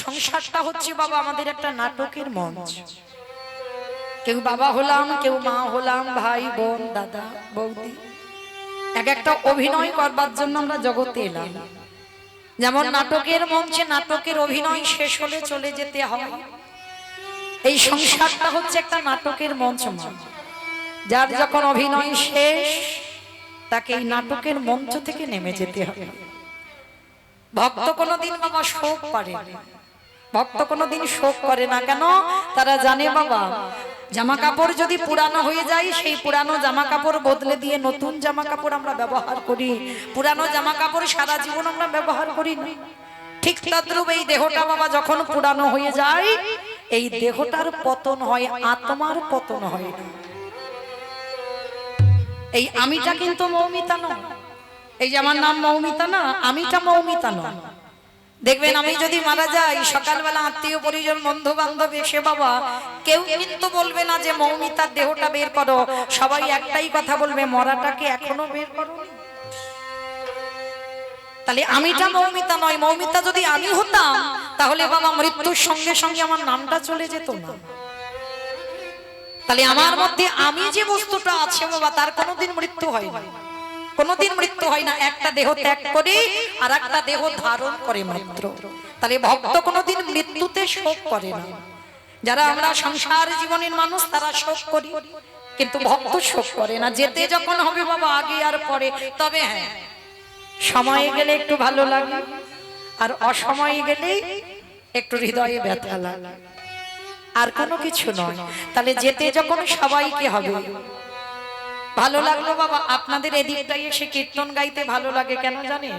সংসারটা হচ্ছে বাবা আমাদের একটা নাটকের মঞ্চ। কেউ বাবা হলাম, কেউ মা হলাম, ভাই বোন দাদা বৌদি, এক একটা অভিনয় করবার জন্য আমরা জগতে এলাম। যেমন নাটকের মঞ্চে নাটকের অভিনয় শেষ হলে চলে যেতে হয়, এই সংসারটা হচ্ছে একটা নাটকের মঞ্চ। যার যখন অভিনয় শেষ তাকে এই নাটকের মঞ্চ থেকে নেমে যেতে হবে। ভক্ত কোনোদিন বাবা শোক করে না, ভক্ত কোনোদিন শোক করে না। কেন? তারা জানে বাবা জামা কাপড় যদি পুরানো হয়ে যায়, সেই পুরানো জামা কাপড় বদলে দিয়ে নতুন জামা কাপড় আমরা ব্যবহার করি। পুরানো জামা কাপড় সারা জীবন আমরা ব্যবহার করি না। ঠিক তদ্রূপ এই দেহটা বাবা যখন পুরানো হয়ে যায়, এই দেহটার পতন হয়, আত্মার পতন হয় না। এই আমিটা কিন্তু মৌমিতা নয়। এই যে আমার নাম মৌমিতা না, আমিটা মৌমিতা নয়। দেখবেন আমি যদি মারা যাই, সকালবেলা আত্মীয় পরিজন বন্ধু বান্ধব এসে বাবা কেউ কিন্তু বলবে না যে মৌমিতার দেহটা বের করো, সবাই একটাই কথা বলবে, মরাটাকে এখনো বের করো। তাহলে আমিটা মৌমিতা নয়। মৌমিতা যদি আমি হতাম তাহলে বাবা মৃত্যুর সঙ্গে সঙ্গে আমার নামটা চলে যেত না। তাহলে আমার মধ্যে আমি যে বস্তুটা আছে বাবা, তার কোনোদিন মৃত্যু হয় না, কোনোদিন মৃত্যু হয় না। একটা দেহ ত্যাগ করে আর একটা দেহ ধারণ করে মাত্র। তাহলে ভক্ত কোনোদিন মৃত্যুতে শোক করে না। যারা আমরা সংসার জীবনের মানুষ তারা শোক করি, কিন্তু ভক্ত শোক করে না। যেতে যখন হবে বাবা আগে আর পরে, তবে হ্যাঁ সময়ে গেলে একটু ভালো লাগে, আর অসময়ে গেলে একটু হৃদয়ে ব্যথা লাগে, আর কোনো কিছু নয়। তাহলে যেতে যখন সবাইকে হবে। ভালো লাগলো বাবা আপনাদের এদিকটাই এসে কীর্তন গাইতে ভালো লাগে, কেন জানেন?